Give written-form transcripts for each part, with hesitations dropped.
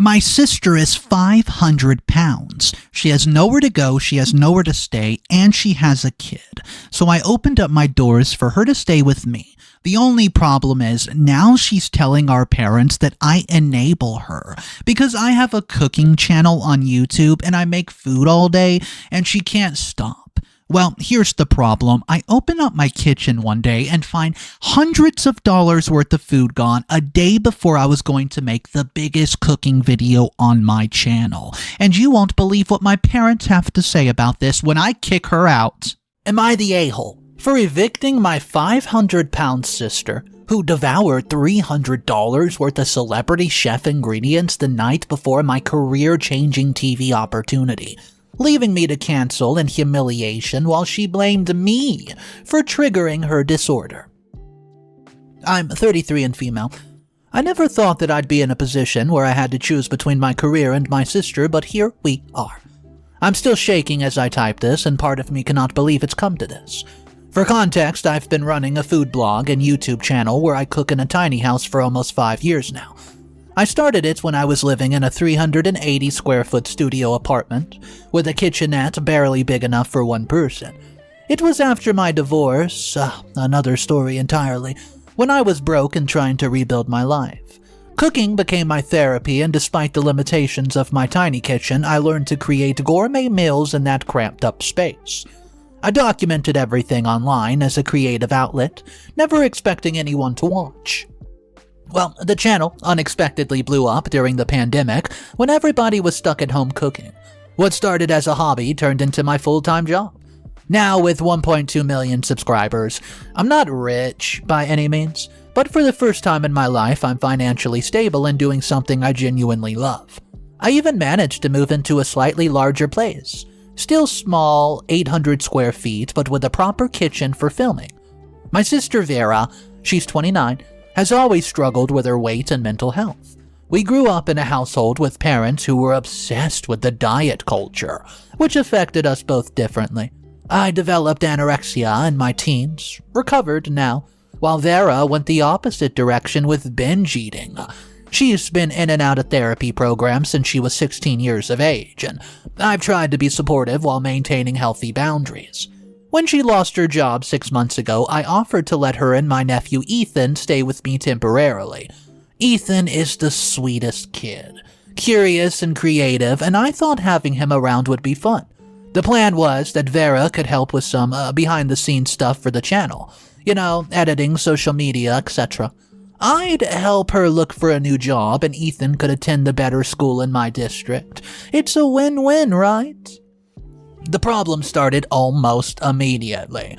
My sister is 500 pounds. She has nowhere to go, she has nowhere to stay, and she has a kid. So I opened up my doors for her to stay with me. The only problem is, now she's telling our parents that I enable her because I have a cooking channel on YouTube and I make food all day and she can't stop. Well, here's the problem. I open up my kitchen one day and find hundreds of dollars worth of food gone a day before I was going to make the biggest cooking video on my channel. And you won't believe what my parents have to say about this when I kick her out. Am I the a-hole for evicting my 500-pound sister who devoured $300 worth of celebrity chef ingredients the night before my career-changing TV opportunity, leaving me to cancel in humiliation while she blamed me for triggering her disorder? I'm 33 and female. I never thought that I'd be in a position where I had to choose between my career and my sister, but here we are. I'm still shaking as I type this, and part of me cannot believe it's come to this. For context, I've been running a food blog and YouTube channel where I cook in a tiny house for almost 5 years now. I started it when I was living in a 380 square foot studio apartment with a kitchenette barely big enough for one person. It was after my divorce, another story entirely, when I was broke and trying to rebuild my life. Cooking became my therapy, and despite the limitations of my tiny kitchen, I learned to create gourmet meals in that cramped up space. I documented everything online as a creative outlet, never expecting anyone to watch. Well, the channel unexpectedly blew up during the pandemic when everybody was stuck at home cooking. What started as a hobby turned into my full-time job. Now, with 1.2 million subscribers, I'm not rich by any means, but for the first time in my life, I'm financially stable and doing something I genuinely love. I even managed to move into a slightly larger place. Still small, 800 square feet, but with a proper kitchen for filming. My sister Vera, she's 29, has always struggled with her weight and mental health. We grew up in a household with parents who were obsessed with the diet culture, which affected us both differently. I developed anorexia in my teens, recovered now, while Vera went the opposite direction with binge eating. She's been in and out of therapy programs since she was 16 years of age, and I've tried to be supportive while maintaining healthy boundaries. When she lost her job 6 months ago, I offered to let her and my nephew Ethan stay with me temporarily. Ethan is the sweetest kid, curious and creative, and I thought having him around would be fun. The plan was that Vera could help with some behind-the-scenes stuff for the channel. You know, editing, social media, etc. I'd help her look for a new job, and Ethan could attend the better school in my district. It's a win-win, right? The problem started almost immediately.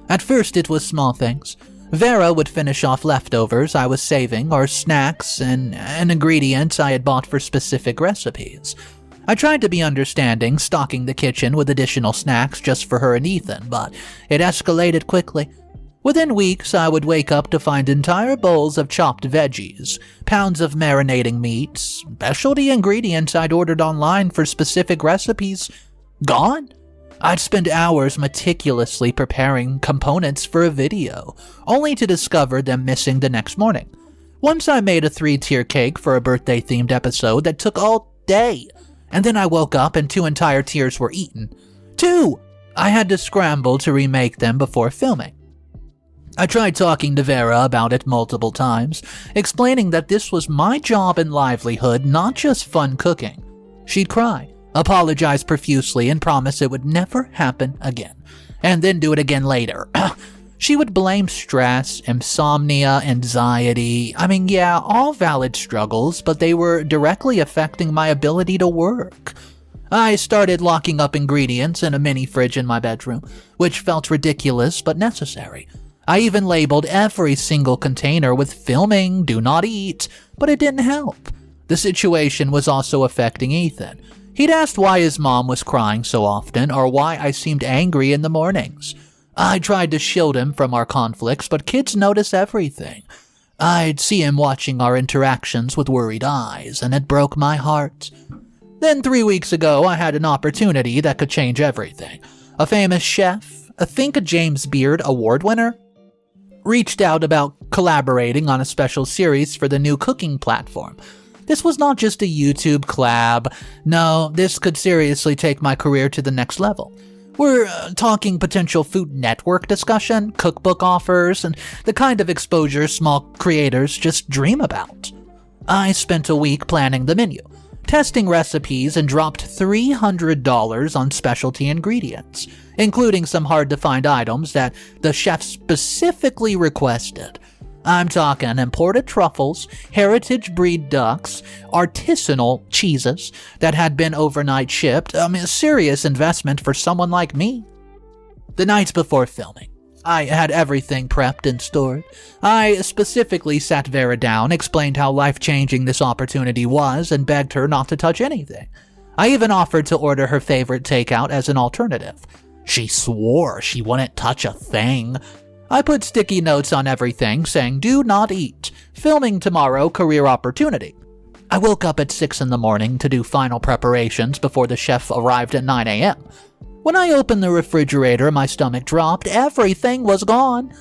At first, it was small things. Vera would finish off leftovers I was saving, or snacks and ingredients I had bought for specific recipes. I tried to be understanding, stocking the kitchen with additional snacks just for her and Ethan, but it escalated quickly. Within weeks, I would wake up to find entire bowls of chopped veggies, pounds of marinating meats, specialty ingredients I'd ordered online for specific recipes, gone. I'd spend hours meticulously preparing components for a video, only to discover them missing the next morning. Once I made a 3-tier cake for a birthday-themed episode that took all day, and then I woke up and 2 entire tiers were eaten. 2! I had to scramble to remake them before filming. I tried talking to Vera about it multiple times, explaining that this was my job and livelihood, not just fun cooking. She'd cry, apologize profusely, and promise it would never happen again, and then do it again later. She would blame stress, insomnia, anxiety. All valid struggles, but they were directly affecting my ability to work. I started locking up ingredients in a mini fridge in my bedroom, which felt ridiculous but necessary. I even labeled every single container with filming, do not eat, but it didn't help. The situation was also affecting Ethan. He'd asked why his mom was crying so often, or why I seemed angry in the mornings. I tried to shield him from our conflicts, but kids notice everything. I'd see him watching our interactions with worried eyes, and it broke my heart. Then 3 weeks ago, I had an opportunity that could change everything. A famous chef, I think a James Beard award winner, reached out about collaborating on a special series for the new cooking platform. This was not just a YouTube collab. No, this could seriously take my career to the next level. We're talking potential Food Network discussion, cookbook offers, and the kind of exposure small creators just dream about. I spent a week planning the menu, testing recipes, and dropped $300 on specialty ingredients, including some hard-to-find items that the chef specifically requested. I'm talking imported truffles, heritage breed ducks, artisanal cheeses that had been overnight shipped. A serious investment for someone like me. The night before filming, I had everything prepped and stored. I specifically sat Vera down, explained how life-changing this opportunity was, and begged her not to touch anything. I even offered to order her favorite takeout as an alternative. She swore she wouldn't touch a thing. I put sticky notes on everything saying, "Do not eat. Filming tomorrow, career opportunity." I woke up at 6 in the morning to do final preparations before the chef arrived at 9 a.m. When I opened the refrigerator, my stomach dropped. Everything was gone.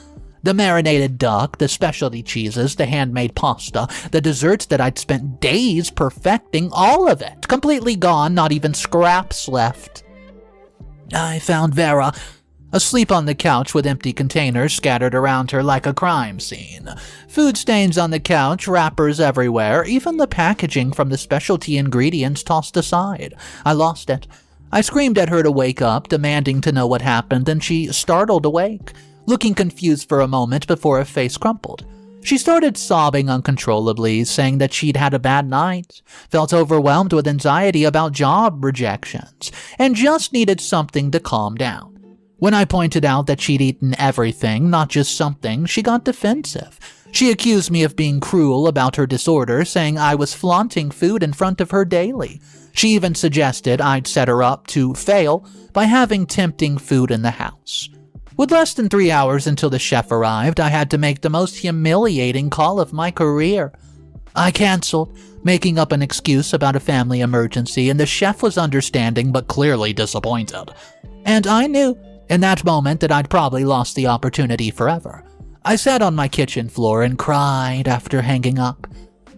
The marinated duck, the specialty cheeses, the handmade pasta, the desserts that I'd spent days perfecting, all of it, completely gone, not even scraps left. I found Vera asleep on the couch with empty containers scattered around her like a crime scene. Food stains on the couch, wrappers everywhere, even the packaging from the specialty ingredients tossed aside. I lost it. I screamed at her to wake up, demanding to know what happened, and she startled awake, looking confused for a moment before her face crumpled. She started sobbing uncontrollably, saying that she'd had a bad night, felt overwhelmed with anxiety about job rejections, and just needed something to calm down. When I pointed out that she'd eaten everything, not just something, she got defensive. She accused me of being cruel about her disorder, saying I was flaunting food in front of her daily. She even suggested I'd set her up to fail by having tempting food in the house. With less than 3 hours until the chef arrived, I had to make the most humiliating call of my career. I canceled, making up an excuse about a family emergency, and the chef was understanding but clearly disappointed. And I knew in that moment that I'd probably lost the opportunity forever. I sat on my kitchen floor and cried after hanging up.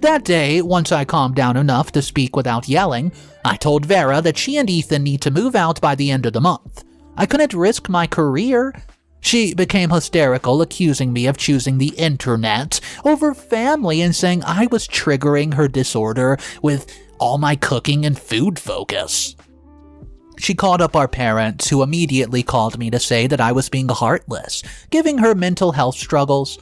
That day, once I calmed down enough to speak without yelling, I told Vera that she and Ethan need to move out by the end of the month. I couldn't risk my career. She became hysterical, accusing me of choosing the internet over family and saying I was triggering her disorder with all my cooking and food focus. She called up our parents, who immediately called me to say that I was being heartless, giving her mental health struggles.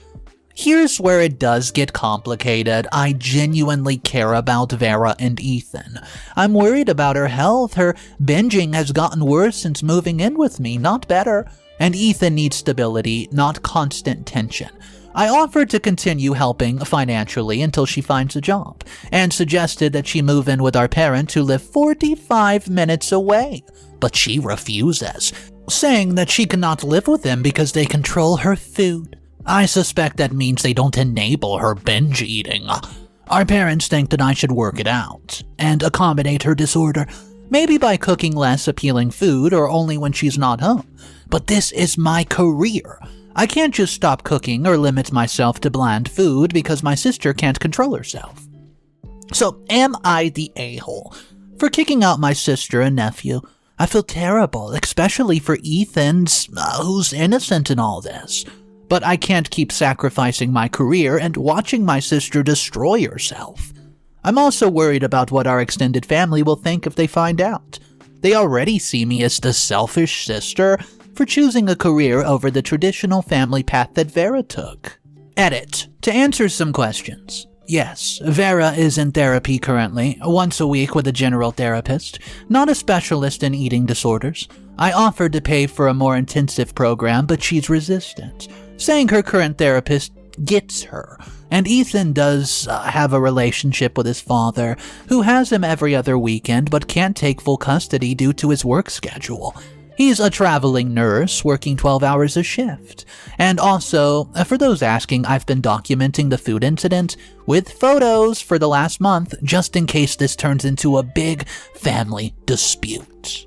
Here's where it does get complicated. I genuinely care about Vera and Ethan. I'm worried about her health. Her binging has gotten worse since moving in with me, not better. And Ethan needs stability, not constant tension. I offered to continue helping financially until she finds a job, and suggested that she move in with our parents who live 45 minutes away. But she refuses, saying that she cannot live with them because they control her food. I suspect that means they don't enable her binge eating. Our parents think that I should work it out and accommodate her disorder, maybe by cooking less appealing food or only when she's not home. But this is my career. I can't just stop cooking or limit myself to bland food because my sister can't control herself. So am I the a-hole for kicking out my sister and nephew? I feel terrible, especially for Ethan's, who's innocent in all this. But I can't keep sacrificing my career and watching my sister destroy herself. I'm also worried about what our extended family will think if they find out. They already see me as the selfish sister for choosing a career over the traditional family path that Vera took. Edit. To answer some questions. Yes, Vera is in therapy currently, once a week with a general therapist, not a specialist in eating disorders. I offered to pay for a more intensive program, but she's resistant, saying her current therapist gets her. And Ethan does have a relationship with his father, who has him every other weekend but can't take full custody due to his work schedule. He's a traveling nurse working 12 hours a shift. And also, for those asking, I've been documenting the food incident with photos for the last month, just in case this turns into a big family dispute.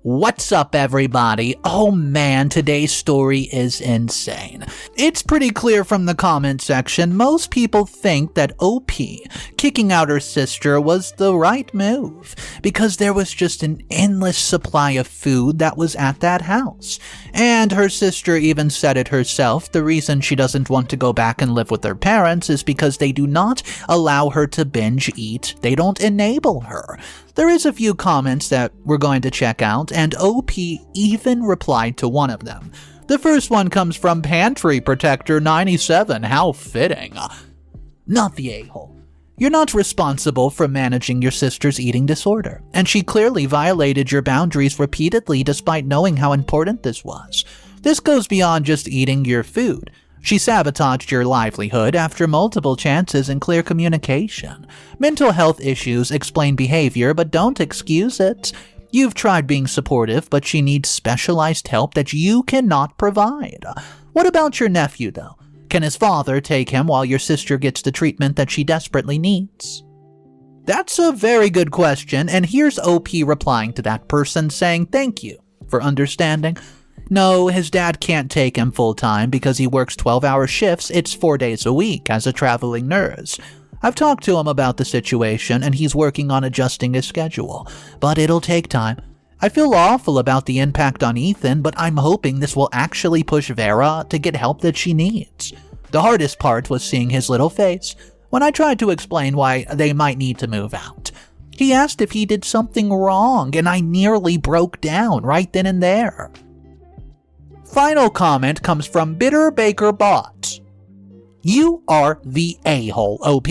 What's up, everybody? Oh man, today's story is insane. It's pretty clear from the comment section, most people think that OP kicking out her sister was the right move because there was just an endless supply of food that was at that house. And her sister even said it herself, the reason she doesn't want to go back and live with her parents is because they do not allow her to binge eat. They don't enable her. There is a few comments that we're going to check out, and OP even replied to one of them. The first one comes from Pantry Protector 97, how fitting. Not the a-hole. You're not responsible for managing your sister's eating disorder, and she clearly violated your boundaries repeatedly despite knowing how important this was. This goes beyond just eating your food. She sabotaged your livelihood after multiple chances and clear communication. Mental health issues explain behavior but don't excuse it. You've tried being supportive, but she needs specialized help that you cannot provide. What about your nephew, though? Can his father take him while your sister gets the treatment that she desperately needs? That's a very good question, and here's OP replying to that person saying thank you for understanding. No, his dad can't take him full-time because he works 12-hour shifts. It's 4 days a week as a traveling nurse. I've talked to him about the situation and he's working on adjusting his schedule, but it'll take time. I feel awful about the impact on Ethan, but I'm hoping this will actually push Vera to get help that she needs. The hardest part was seeing his little face when I tried to explain why they might need to move out. He asked if he did something wrong and I nearly broke down right then and there. Final comment comes from Bitter Baker Bot. You are the a-hole, OP.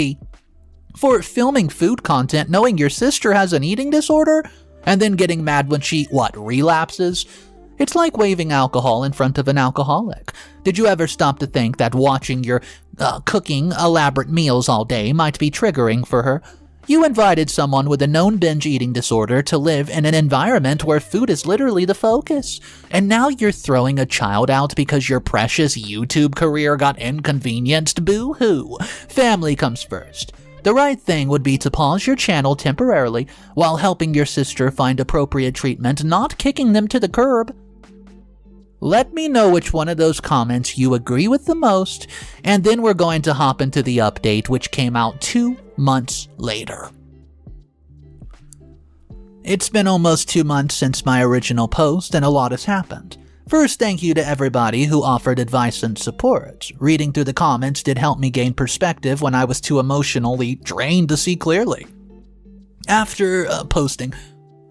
For filming food content knowing your sister has an eating disorder and then getting mad when she, relapses? It's like waving alcohol in front of an alcoholic. Did you ever stop to think that watching your cooking elaborate meals all day might be triggering for her? You invited someone with a known binge eating disorder to live in an environment where food is literally the focus. And now you're throwing a child out because your precious YouTube career got inconvenienced? Boo-hoo. Family comes first. The right thing would be to pause your channel temporarily while helping your sister find appropriate treatment, not kicking them to the curb. Let me know which one of those comments you agree with the most, and then we're going to hop into the update, which came out 2 months later. It's been almost 2 months since my original post, and a lot has happened. First, thank you to everybody who offered advice and support. Reading through the comments did help me gain perspective when I was too emotionally drained to see clearly. After posting,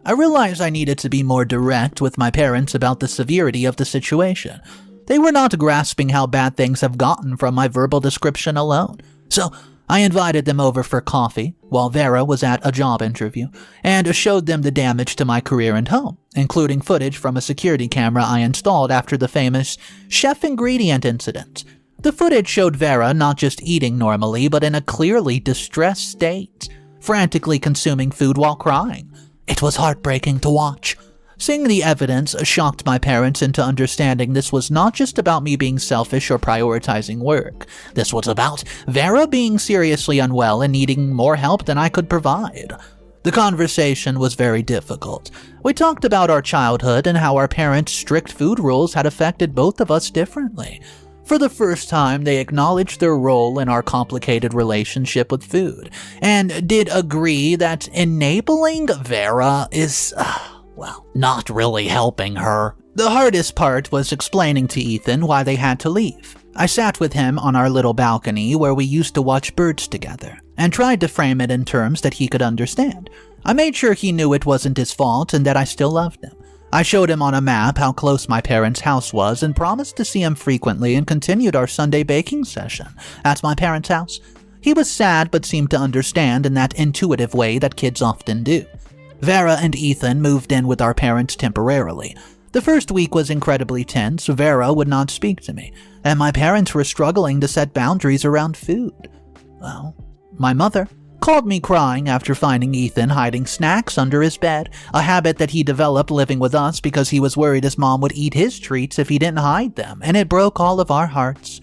I realized I needed to be more direct with my parents about the severity of the situation. They were not grasping how bad things have gotten from my verbal description alone. So I invited them over for coffee while Vera was at a job interview and showed them the damage to my career and home, including footage from a security camera I installed after the famous chef ingredient incident. The footage showed Vera not just eating normally, but in a clearly distressed state, frantically consuming food while crying. It was heartbreaking to watch. Seeing the evidence shocked my parents into understanding this was not just about me being selfish or prioritizing work. This was about Vera being seriously unwell and needing more help than I could provide. The conversation was very difficult. We talked about our childhood and how our parents' strict food rules had affected both of us differently. For the first time, they acknowledged their role in our complicated relationship with food, and did agree that enabling Vera is, not really helping her. The hardest part was explaining to Ethan why they had to leave. I sat with him on our little balcony where we used to watch birds together, and tried to frame it in terms that he could understand. I made sure he knew it wasn't his fault and that I still loved him. I showed him on a map how close my parents' house was and promised to see him frequently and continued our Sunday baking session at my parents' house. He was sad but seemed to understand in that intuitive way that kids often do. Vera and Ethan moved in with our parents temporarily. The first week was incredibly tense. Vera would not speak to me, and my parents were struggling to set boundaries around food. Well, my mother called me crying after finding Ethan hiding snacks under his bed, a habit that he developed living with us because he was worried his mom would eat his treats if he didn't hide them, and it broke all of our hearts.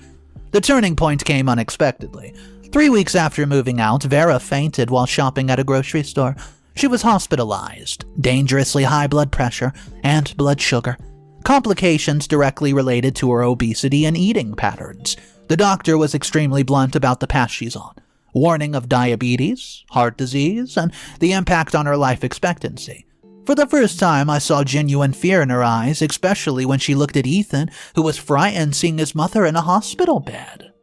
The turning point came unexpectedly. 3 weeks after moving out, Vera fainted while shopping at a grocery store. She was hospitalized, dangerously high blood pressure and blood sugar, complications directly related to her obesity and eating patterns. The doctor was extremely blunt about the path she's on, warning of diabetes, heart disease, and the impact on her life expectancy. For the first time, I saw genuine fear in her eyes, especially when she looked at Ethan, who was frightened seeing his mother in a hospital bed.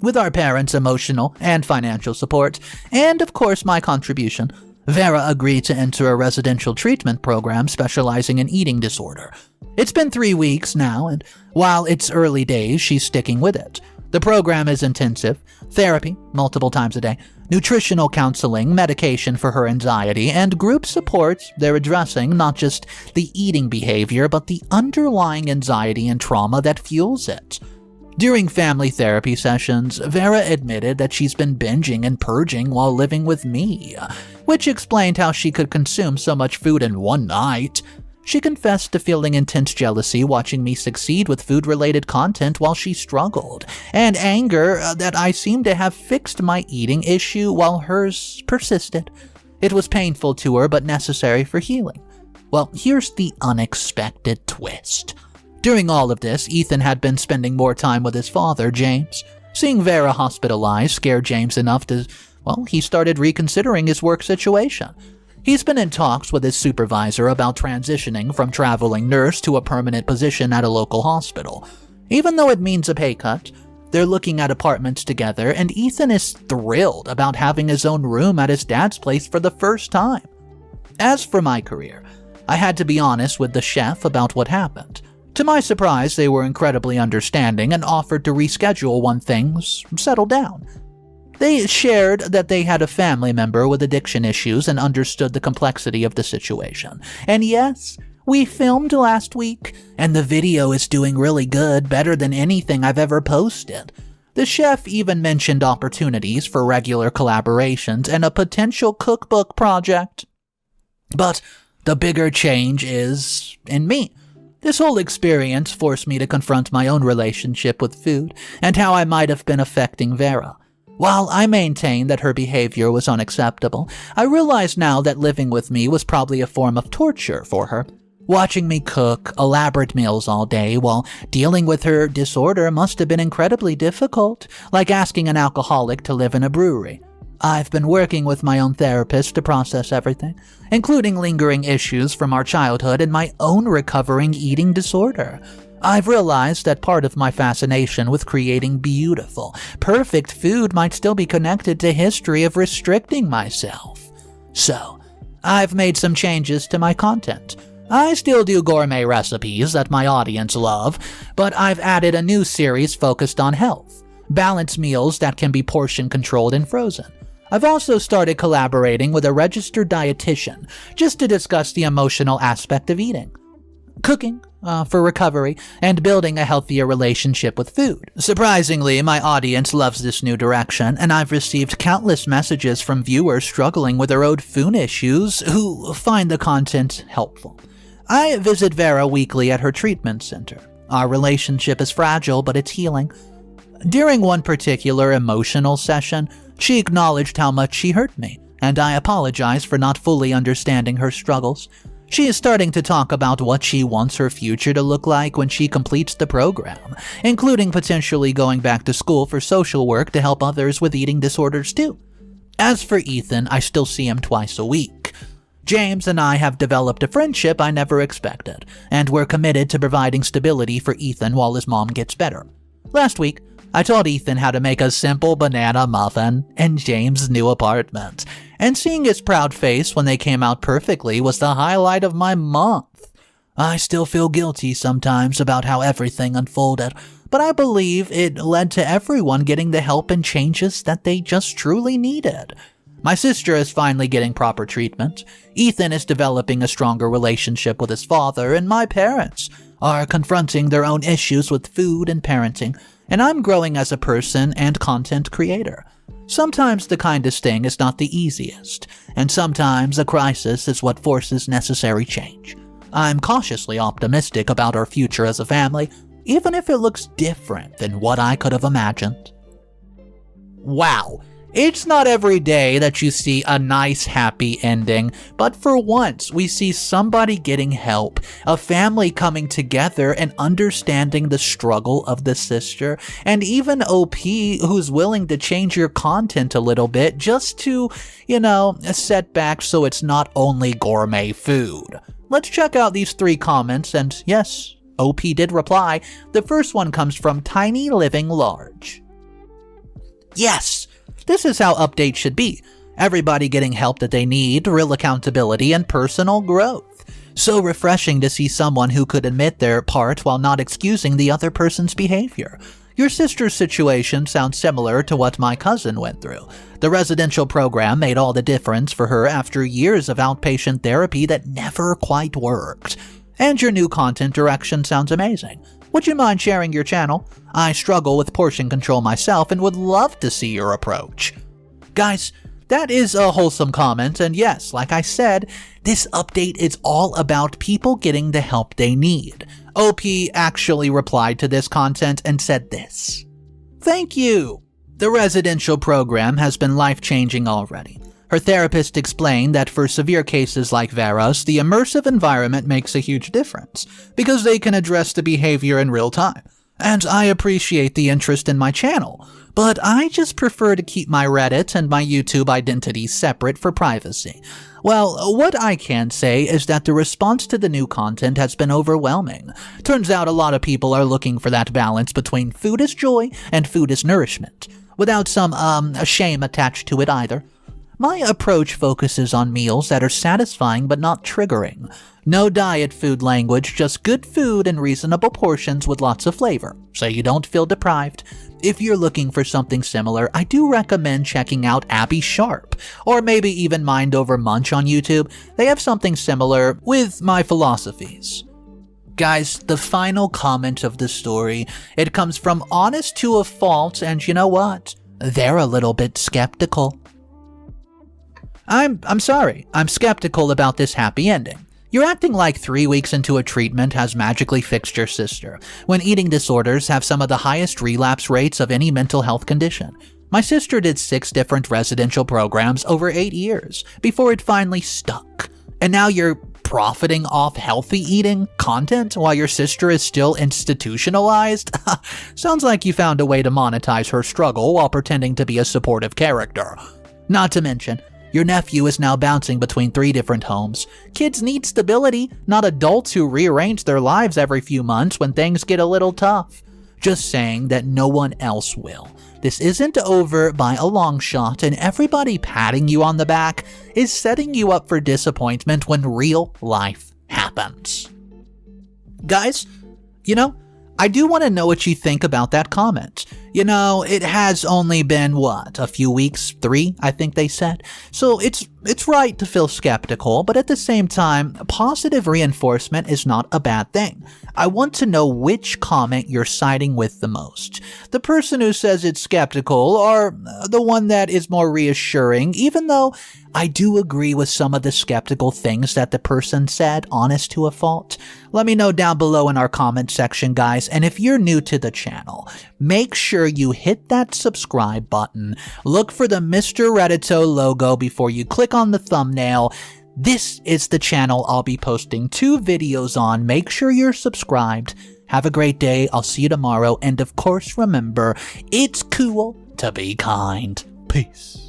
With our parents' emotional and financial support, and of course my contribution, Vera agreed to enter a residential treatment program specializing in eating disorder. It's been 3 weeks now, and while it's early days, she's sticking with it. The program is intensive, therapy multiple times a day, nutritional counseling, medication for her anxiety, and group support. They're addressing not just the eating behavior, but the underlying anxiety and trauma that fuels it. During family therapy sessions, Vera admitted that she's been binging and purging while living with me, which explained how she could consume so much food in one night. She confessed to feeling intense jealousy watching me succeed with food-related content while she struggled, and anger that I seemed to have fixed my eating issue while hers persisted. It was painful to her but necessary for healing. Well, here's the unexpected twist. During all of this, Ethan had been spending more time with his father, James. Seeing Vera hospitalized scared James enough to, he started reconsidering his work situation. He's been in talks with his supervisor about transitioning from traveling nurse to a permanent position at a local hospital. Even though it means a pay cut, they're looking at apartments together, and Ethan is thrilled about having his own room at his dad's place for the first time. As for my career, I had to be honest with the chef about what happened. To my surprise, they were incredibly understanding and offered to reschedule when things settled down. They shared that they had a family member with addiction issues and understood the complexity of the situation. And yes, we filmed last week, and the video is doing really good, better than anything I've ever posted. The chef even mentioned opportunities for regular collaborations and a potential cookbook project. But the bigger change is in me. This whole experience forced me to confront my own relationship with food and how I might have been affecting Vera. While I maintain that her behavior was unacceptable, I realize now that living with me was probably a form of torture for her. Watching me cook elaborate meals all day while dealing with her disorder must have been incredibly difficult, like asking an alcoholic to live in a brewery. I've been working with my own therapist to process everything, including lingering issues from our childhood and my own recovering eating disorder. I've realized that part of my fascination with creating beautiful, perfect food might still be connected to history of restricting myself. So, I've made some changes to my content. I still do gourmet recipes that my audience love, but I've added a new series focused on health, balanced meals that can be portion controlled and frozen. I've also started collaborating with a registered dietitian just to discuss the emotional aspect of eating, cooking for recovery, and building a healthier relationship with food. Surprisingly, my audience loves this new direction, and I've received countless messages from viewers struggling with their own food issues who find the content helpful. I visit Vera weekly at her treatment center. Our relationship is fragile, but it's healing. During one particular emotional session, she acknowledged how much she hurt me, and I apologize for not fully understanding her struggles. She is starting to talk about what she wants her future to look like when she completes the program, including potentially going back to school for social work to help others with eating disorders too. As for Ethan, I still see him twice a week. James and I have developed a friendship I never expected, and we're committed to providing stability for Ethan while his mom gets better. Last week, I taught Ethan how to make a simple banana muffin in James' new apartment, and seeing his proud face when they came out perfectly was the highlight of my month. I still feel guilty sometimes about how everything unfolded, but I believe it led to everyone getting the help and changes that they just truly needed. My sister is finally getting proper treatment, Ethan is developing a stronger relationship with his father, and my parents are confronting their own issues with food and parenting, and I'm growing as a person and content creator. Sometimes the kindest thing is not the easiest, and sometimes a crisis is what forces necessary change. I'm cautiously optimistic about our future as a family, even if it looks different than what I could have imagined. Wow, It's not every day that you see a nice, happy ending, but for once, we see somebody getting help, a family coming together and understanding the struggle of the sister, and even OP who's willing to change your content a little bit just to, set back so it's not only gourmet food. Let's check out these 3 comments, and yes, OP did reply. The first one comes from Tiny Living Large. Yes! This is how updates should be. Everybody getting help that they need, real accountability, and personal growth. So refreshing to see someone who could admit their part while not excusing the other person's behavior. Your sister's situation sounds similar to what my cousin went through. The residential program made all the difference for her after years of outpatient therapy that never quite worked. And your new content direction sounds amazing. Would you mind sharing your channel? I struggle with portion control myself and would love to see your approach. Guys, that is a wholesome comment, and yes, like I said, this update is all about people getting the help they need. OP actually replied to this content and said this. Thank you! The residential program has been life-changing already. Her therapist explained that for severe cases like Vera's, the immersive environment makes a huge difference, because they can address the behavior in real time. And I appreciate the interest in my channel, but I just prefer to keep my Reddit and my YouTube identities separate for privacy. Well, what I can say is that the response to the new content has been overwhelming. Turns out a lot of people are looking for that balance between food is joy and food is nourishment, without some shame attached to it either. My approach focuses on meals that are satisfying but not triggering. No diet food language, just good food in reasonable portions with lots of flavor, so you don't feel deprived. If you're looking for something similar, I do recommend checking out Abby Sharp, or maybe even Mind Over Munch on YouTube. They have something similar with my philosophies. Guys, the final comment of the story, it comes from Honest to a Fault, and you know what? They're a little bit skeptical. I'm sorry, I'm skeptical about this happy ending. You're acting like 3 weeks into a treatment has magically fixed your sister, when eating disorders have some of the highest relapse rates of any mental health condition. My sister did 6 different residential programs over 8 years before it finally stuck. And now you're profiting off healthy eating content while your sister is still institutionalized? Sounds like you found a way to monetize her struggle while pretending to be a supportive character. Not to mention, your nephew is now bouncing between 3 different homes. Kids need stability, not adults who rearrange their lives every few months when things get a little tough. Just saying that no one else will. This isn't over by a long shot, and everybody patting you on the back is setting you up for disappointment when real life happens. Guys, I do want to know what you think about that comment. It has only been, a few weeks? 3, I think they said. So it's right to feel skeptical, but at the same time, positive reinforcement is not a bad thing. I want to know which comment you're siding with the most. The person who says it's skeptical, or the one that is more reassuring, even though I do agree with some of the skeptical things that the person said, Honest to a Fault. Let me know down below in our comment section, guys, and if you're new to the channel, make sure you hit that subscribe button. Look for the Mr. Reddito logo before you click on the thumbnail. This is the channel I'll be posting 2 videos on. Make sure you're subscribed. Have a great day. I'll see you tomorrow. And of course, remember, it's cool to be kind. Peace.